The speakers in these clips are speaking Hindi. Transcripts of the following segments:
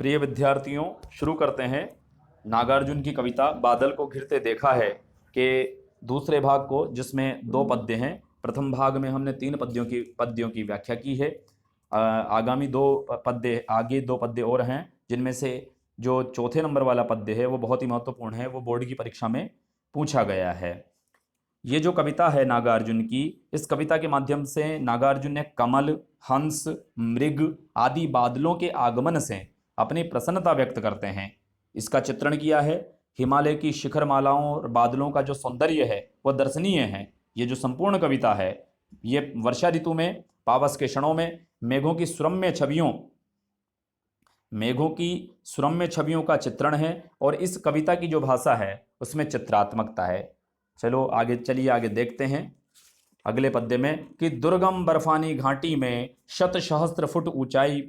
प्रिय विद्यार्थियों, शुरू करते हैं नागार्जुन की कविता बादल को घिरते देखा है के दूसरे भाग को, जिसमें दो पद्य हैं। प्रथम भाग में हमने तीन पद्यों की व्याख्या की है। आगामी आगे दो पद्य और हैं, जिनमें से जो चौथे नंबर वाला पद्य है वो बहुत ही महत्वपूर्ण है, वो बोर्ड की परीक्षा में पूछा गया है। ये जो कविता है नागार्जुन की, इस कविता के माध्यम से नागार्जुन ने कमल, हंस, मृग आदि बादलों के आगमन से अपनी प्रसन्नता व्यक्त करते हैं। इसका चित्रण किया है। हिमालय की शिखर मालाओं और बादलों का जो सौंदर्य है वह दर्शनीय है। ये जो संपूर्ण कविता है, ये वर्षा ऋतु में पावस के क्षणों में मेघों की सुरम्य छवियों का चित्रण है। और इस कविता की जो भाषा है उसमें चित्रात्मकता है। चलिए आगे देखते हैं अगले पद्य में कि दुर्गम बर्फानी घाटी में शत सहस्त्र फुट ऊंचाई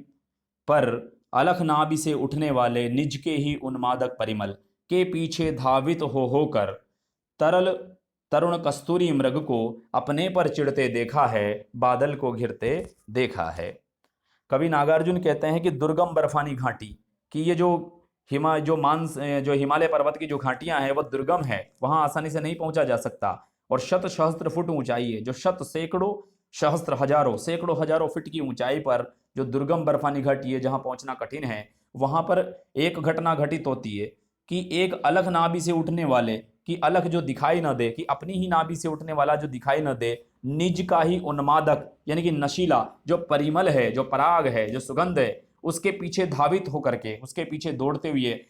पर अलख नाभि से उठने वाले निज के ही उन्मादक परिमल के पीछे धावित होकर तरुण कस्तूरी मृग को अपने पर चिढ़ते देखा है, बादल को घिरते देखा है। कवि नागार्जुन कहते हैं कि दुर्गम बर्फानी घाटी कि ये जो हिमालय पर्वत की जो घाटियां हैं वह दुर्गम है, वहां आसानी से नहीं पहुंचा जा सकता। और शत सहस्त्र फुट ऊंचाई है, जो शत सैकड़ों सहस्त्र हजारों फीट की ऊंचाई पर जो दुर्गम बर्फानी घाटी है, जहां पहुंचना कठिन है, वहां पर एक घटना घटित होती है कि एक अलग नाभि से उठने वाले कि अलग जो दिखाई न दे, कि अपनी ही नाभि से उठने वाला जो दिखाई न दे, निज का ही उन्मादक यानी कि नशीला जो परिमल है, जो पराग है, जो सुगंध है, उसके पीछे धावित होकर के, उसके पीछे दौड़ते हुए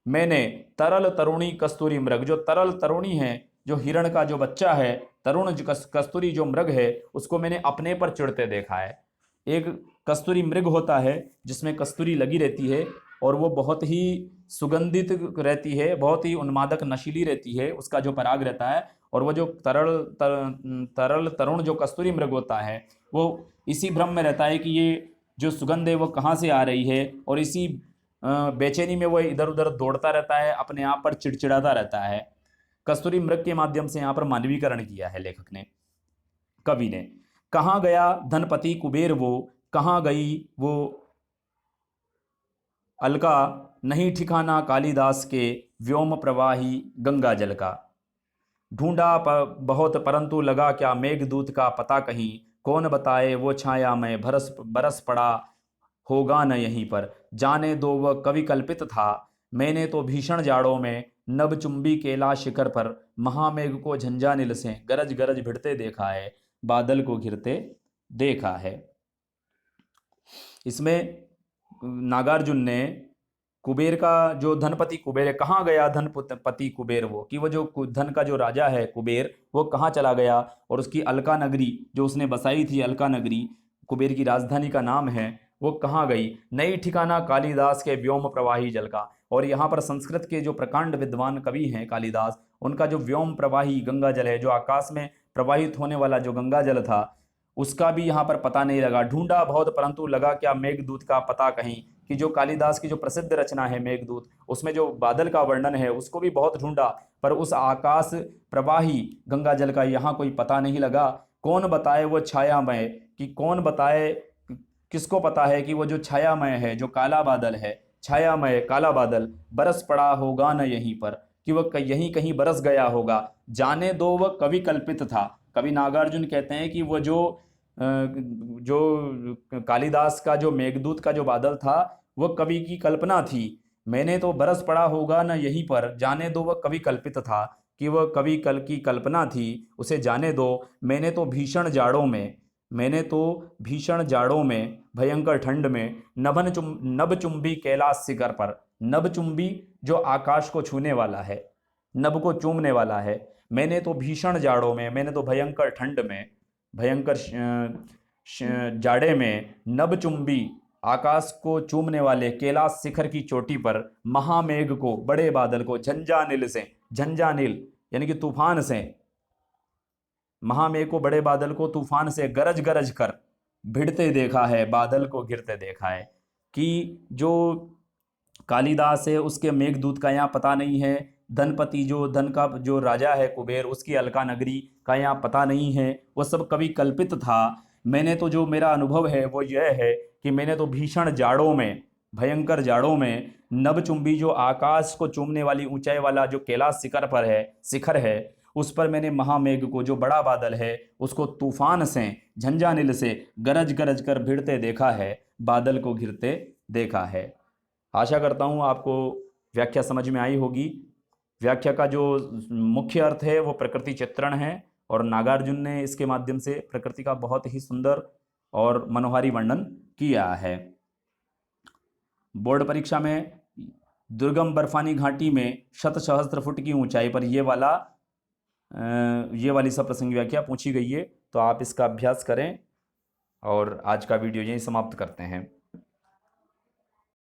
मैंने तरल तरुणी कस्तूरी मृग, जो तरल तरुणी है, जो हिरण का जो बच्चा है, तरुण कस्तूरी जो मृग है, उसको मैंने अपने पर चिढ़ते देखा है। एक कस्तूरी मृग होता है जिसमें कस्तूरी लगी रहती है और वो बहुत ही सुगंधित रहती है, बहुत ही उन्मादक नशीली रहती है, उसका जो पराग रहता है। और वो जो तरल तरुण जो कस्तूरी मृग होता है, वो इसी भ्रम में रहता है कि ये जो सुगंध है वो कहाँ से आ रही है, और इसी बेचैनी में वो इधर उधर दौड़ता रहता है, अपने आप पर चिड़चिड़ाता रहता है। कस्तूरी मृग के माध्यम से यहाँ पर मानवीकरण किया है लेखक ने, कवि ने। कहाँ गया धनपति कुबेर वो, कहाँ गई वो अलका, नहीं ठिकाना कालिदास के व्योम प्रवाही गंगा जल का। ढूंढा बहुत परंतु लगा क्या, मेघदूत का पता कहीं, कौन बताए वो छाया में बरस पड़ा होगा न यहीं पर। जाने दो वह कवि कल्पित था, मैंने तो भीषण जाड़ों में नभचुंबी कैलाश शिखर पर महामेघ को झंझानिल से गरज गरज भिड़ते देखा है, बादल को घिरते देखा है। इसमें नागार्जुन ने कुबेर का जो धनपति कुबेर है, कहाँ गया धनपति कुबेर वो, कि वो जो धन का जो राजा है कुबेर, वो कहाँ चला गया, और उसकी अलका नगरी जो उसने बसाई थी, अलका नगरी कुबेर की राजधानी का नाम है, वो कहाँ गई। नई ठिकाना कालिदास के व्योम प्रवाही जल का। और यहाँ पर संस्कृत के जो प्रकांड विद्वान कवि हैं कालिदास, उनका जो व्योम प्रवाही गंगा जल है, जो आकाश में प्रवाहित होने वाला जो गंगा जल था, उसका भी यहाँ पर पता नहीं लगा। ढूंढा बहुत परंतु लगा क्या, मेघदूत का पता कहीं, कि जो कालिदास की जो प्रसिद्ध रचना है मेघदूत, उसमें जो बादल का वर्णन है उसको भी बहुत ढूंढा, पर उस आकाश प्रवाही गंगा जल का यहाँ कोई पता नहीं लगा। कौन बताए वो छायामय, कि कौन बताए, किसको पता है कि वो जो छायामय है, जो काला बादल है, छायामय काला बादल बरस पड़ा होगा न यहीं पर, कि वह यहीं कहीं बरस गया होगा। जाने दो वह कवि कल्पित था। कवि नागार्जुन कहते हैं कि वह जो कालिदास का जो मेघदूत का जो बादल था वह कवि की कल्पना थी। मैंने तो बरस पड़ा होगा न यहीं पर, जाने दो वह कवि कल्पित था, कि वह कवि कल की कल्पना थी, उसे जाने दो। मैंने तो भीषण जाड़ों में भयंकर ठंड में नभचुंबी कैलाश शिखर पर, नभचुंबी जो आकाश को छूने वाला है, नभ को चूमने वाला है, मैंने तो भीषण जाड़ों में, मैंने तो भयंकर ठंड में, भयंकर जाड़े में नभचुंबी आकाश को चूमने वाले कैलाश शिखर की चोटी पर महामेघ को, बड़े बादल को, झंझानिल यानी कि तूफान से, महामेघ को, बड़े बादल को तूफान से गरज गरज कर भिड़ते देखा है, बादल को घिरते देखा है। कि जो कालिदास है उसके मेघदूत का यहाँ पता नहीं है, धनपति जो धन का जो राजा है कुबेर, उसकी अलका नगरी का यहाँ पता नहीं है, वह सब कभी कल्पित था। मैंने तो जो मेरा अनुभव है वो यह है कि मैंने तो भीषण जाड़ों में भयंकर जाड़ों में नभचुंबी जो आकाश को चूमने वाली ऊंचाई वाला जो कैलाश शिखर है, उस पर मैंने महामेघ को, जो बड़ा बादल है, उसको तूफान से, झंझानिल से गरज गरज कर भिड़ते देखा है, बादल को घिरते देखा है। आशा करता हूँ आपको व्याख्या समझ में आई होगी। व्याख्या का जो मुख्य अर्थ है वो प्रकृति चित्रण है, और नागार्जुन ने इसके माध्यम से प्रकृति का बहुत ही सुंदर और मनोहारी वर्णन किया है। बोर्ड परीक्षा में दुर्गम बर्फानी घाटी में शत सहस्त्र फुट की ऊंचाई पर ये वाली सब प्रसंग व्याख्या पूछी गई है, तो आप इसका अभ्यास करें। और आज का वीडियो यहीं समाप्त करते हैं।